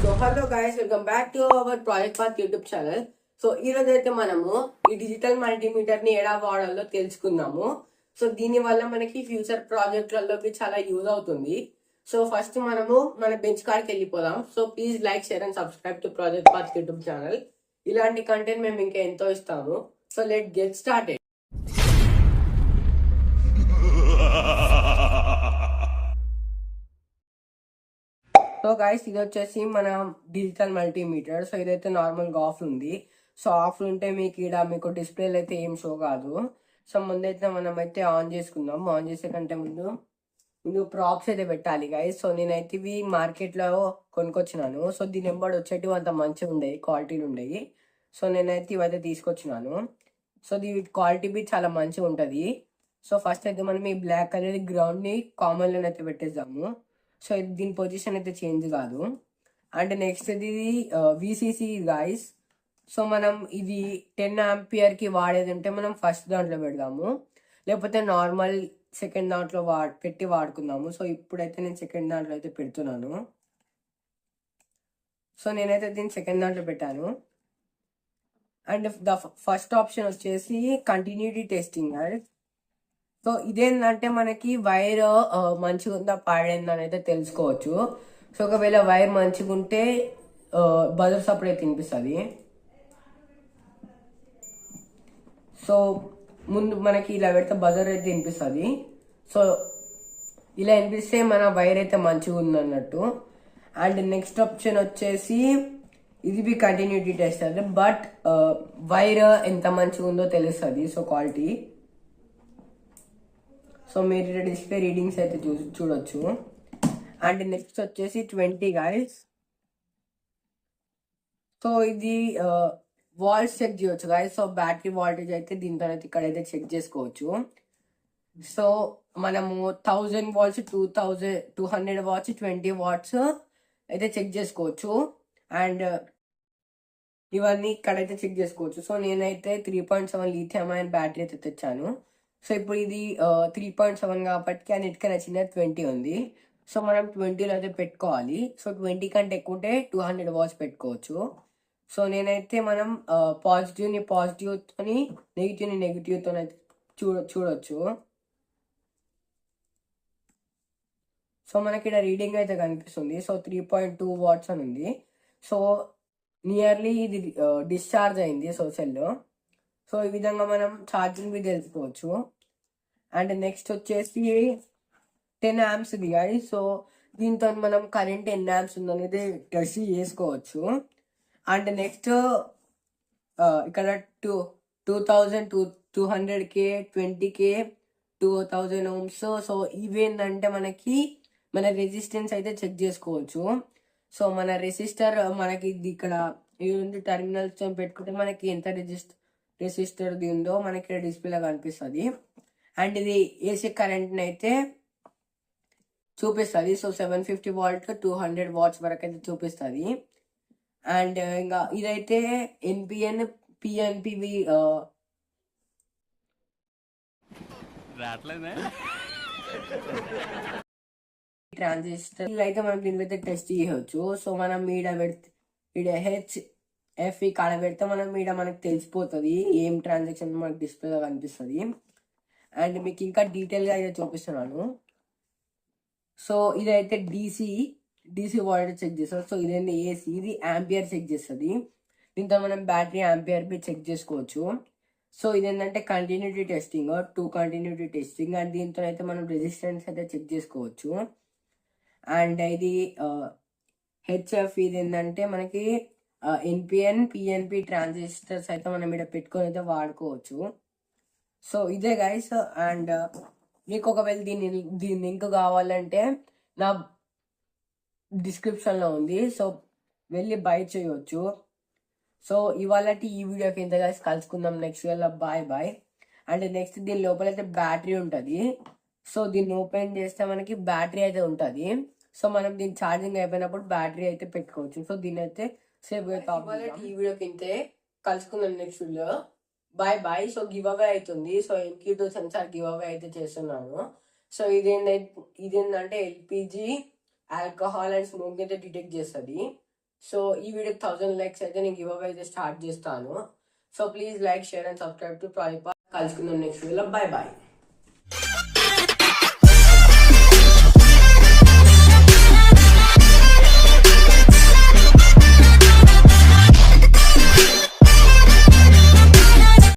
So hello guys, welcome back to our project path YouTube channel. So ఈ రోజు అయితే మనము ఈ డిజిటల్ మల్టీమీటర్ ని ఎలా వాడాలో తెలుసుకుందాము. సో దీని వల్ల మనకి ఫ్యూచర్ ప్రాజెక్టులలోకి చాలా యూజ్ అవుతుంది. సో ఫస్ట్ మనము మన బెంచ్ కార్డ్కి వెళ్ళిపోదాం. So please like, share and subscribe to project path YouTube channel. ఇలాంటి కంటెంట్ మేము ఇంకా ఎంతో ఇస్తాము. So let get started. So guys, ఇది వచ్చేసి మన డిజిటల్ మల్టీమీటర్. సో ఇదైతే నార్మల్గా ఆఫ్ ఉంది. సో ఆఫ్ ఉంటే మీకు డిస్ప్లేలో అయితే ఏం షో కాదు. సో ముందైతే మనం అయితే ఆన్ చేసుకుందాం. ఆన్ చేసే కంటే ముందు ప్రాప్స్ అయితే పెట్టాలి గైస్. సో నేనైతే ఇవి మార్కెట్లో కొనుక్కొచ్చినాను. సో దీని ఎంబడి వచ్చేటివి అంత మంచిగా ఉండేవి, క్వాలిటీలు ఉండేవి. సో నేనైతే ఇవైతే తీసుకొచ్చినాను. సో దీని క్వాలిటీ బి చాలా మంచిగా ఉంటుంది. సో ఫస్ట్ అయితే మనం ఈ బ్లాక్ కలర్ గ్రౌండ్ని కామన్లోనే అయితే పెట్టేద్దాము. సో దీని పొజిషన్ అయితే చేంజ్ కాదు. అండ్ నెక్స్ట్ ఇది విసిసి గాయస్. సో మనం ఇది 10 ఆంపియర్కి వాడేది ఉంటే మనం ఫస్ట్ దాంట్లో పెడదాము, లేకపోతే నార్మల్ సెకండ్ దాంట్లో పెట్టి వాడుకుందాము. సో ఇప్పుడైతే నేను సెకండ్ దాంట్లో అయితే పెడుతున్నాను. సో నేనైతే దీన్ని సెకండ్ దాంట్లో పెట్టాను. అండ్ ద ఫస్ట్ ఆప్షన్ వచ్చేసి కంటిన్యూటీ టెస్టింగ్. సో ఇదేంటంటే మనకి వైర్ మంచిగా ఉందా పాడైందా అని అయితే తెలుసుకోవచ్చు. సో ఒకవేళ వైర్ మంచిగా ఉంటే బజర్ సప్పుడు అయితే వినిపిస్తుంది. సో ముందు మనకి ఇలా పెడితే బజర్ అయితే వినిపిస్తుంది. సో ఇలా వినిపిస్తే మన వైర్ అయితే మంచిగా ఉంది అన్నట్టు. అండ్ నెక్స్ట్ ఆప్షన్ వచ్చేసి ఇది బి కంటిన్యూటీ టెస్ట్ అంటే, బట్ వైర్ ఎంత మంచిగా ఉందో తెలుస్తుంది. So quality. సో మీరు డిస్ప్లే రీడింగ్స్ అయితే చూడొచ్చు. అండ్ నెక్స్ట్ వచ్చేసి 20 గైస్. సో ఇది వాల్స్ చెక్ చేయొచ్చు గైస్. సో బ్యాటరీ వాల్టేజ్ అయితే దీని తర్వాత ఇక్కడైతే చెక్ చేసుకోవచ్చు. సో మనము 1000 వాట్స్, 200 వాట్స్, 20 వాట్స్ అయితే చెక్ చేసుకోవచ్చు. అండ్ ఇవన్నీ ఇక్కడైతే చెక్ చేసుకోవచ్చు. సో నేనైతే 3.7 లిథియం అయాన్ బ్యాటరీ అయితే తెచ్చాను. సో ఇప్పుడు ఇది 3.7 కాబట్టి అన్నిటికన్నా చిన్న 20 ఉంది. సో మనం 20లో అయితే పెట్టుకోవాలి. సో 20 కంటే ఎక్కువ ఉంటే 200 వాట్స్ పెట్టుకోవచ్చు. సో నేనైతే మనం పాజిటివ్ని పాజిటివ్తోని, నెగిటివ్ని నెగిటివ్తో అయితే చూడొచ్చు. సో మనకి ఇక్కడ రీడింగ్ అయితే కనిపిస్తుంది. సో 3.2 వాట్స్ అని ఉంది. సో నియర్లీ ఇది డిశ్చార్జ్ అయింది సో సెల్లో. సో ఈ విధంగా మనం ఛార్జింగ్ బి తెలుసుకోవచ్చు. అండ్ నెక్స్ట్ వచ్చేసి 10 amps ఇది గాయ్. సో దీంతో మనం కరెంట్ ఎన్ని amps ఉందనేది టెస్ట్ చేసుకోవచ్చు. అండ్ నెక్స్ట్ ఇక్కడ 200K, 20K, 2000 ohms. సో ఇవేంటంటే మనకి మన రెసిస్టెన్స్ అయితే చెక్ చేసుకోవచ్చు. సో మన రెసిస్టర్ మనకి ఇక్కడ టెర్మినల్స్ పెట్టుకుంటే మనకి ఎంత రెసిస్టర్ది ఉందో మనకి డిస్ప్లేలో కనిపిస్తుంది. అండ్ ఇది ఏసీ కరెంట్ని అయితే చూపిస్తుంది. సో 750 వాల్ట్ 200 వాట్స్ వరకు అయితే చూపిస్తుంది. అండ్ ఇంకా ఇదైతే NPN, PNP ట్రాన్సిస్టర్ అయితే మనం దీని అయితే టెస్ట్ చేయవచ్చు. సో మనం HF కాడ పెడితే మనకు తెలిసిపోతుంది ఏం ట్రాన్సాక్షన్ మనకు డిస్ప్లేలో కనిపిస్తుంది. అండ్ మీకు ఇంకా డీటెయిల్గా అయితే చూపిస్తున్నాను. సో ఇదైతే DC వాల్టేజ్ చెక్ చేస్తారు. సో ఇదేంటి AC, ఇది ఆంపియర్ చెక్ చేస్తుంది. దీంతో మనం బ్యాటరీ ఆంపియర్ బి చెక్ చేసుకోవచ్చు. సో ఇదేంటంటే continuity testing, 2 continuity testing. And దీంతో అయితే మనం రెసిస్టెన్స్ అయితే చెక్ చేసుకోవచ్చు. అండ్ ఇది HF, ఇది ఏంటంటే మనకి NPN, PNP ట్రాన్సిస్టర్స్ అయితే మనం ఇక్కడ పెట్టుకొని అయితే వాడుకోవచ్చు. సో ఇదే గైస్. అండ్ మీకు ఒకవేళ దీని లింక్ కావాలంటే నా డిస్క్రిప్షన్లో ఉంది. సో వెళ్ళి బై చేయవచ్చు. సో ఇవాళ ఈ వీడియోకి ఇంత గైస్, కలుసుకుందాం నెక్స్ట్ వీడియోలో. బాయ్. అండ్ నెక్స్ట్ దీని లోపల అయితే బ్యాటరీ ఉంటుంది. సో దీన్ని ఓపెన్ చేస్తే మనకి బ్యాటరీ అయితే ఉంటుంది. సో మనం దీని ఛార్జింగ్ అయిపోయినప్పుడు బ్యాటరీ అయితే పెట్టుకోవచ్చు. సో దీని అయితే సేఫ్ గా ఈ వీడియోకి ఇంతే, కలుసుకుందాం next video. Bye. So give away అవుతుంది. So MQ2 censor give away అయితే చేస్తున్నాను. సో ఇదేంటంటే LPG, ఆల్కహాల్ అండ్ స్మోక్ అయితే డిటెక్ట్ చేస్తుంది. సో ఈ వీడియోకి 1000 లైక్స్ అయితే నేను గివ్ అవే అయితే స్టార్ట్ చేస్తాను. So please like, share and subscribe to project. కలుసుకుందాం నెక్స్ట్ వీడియోలో. Bye bye.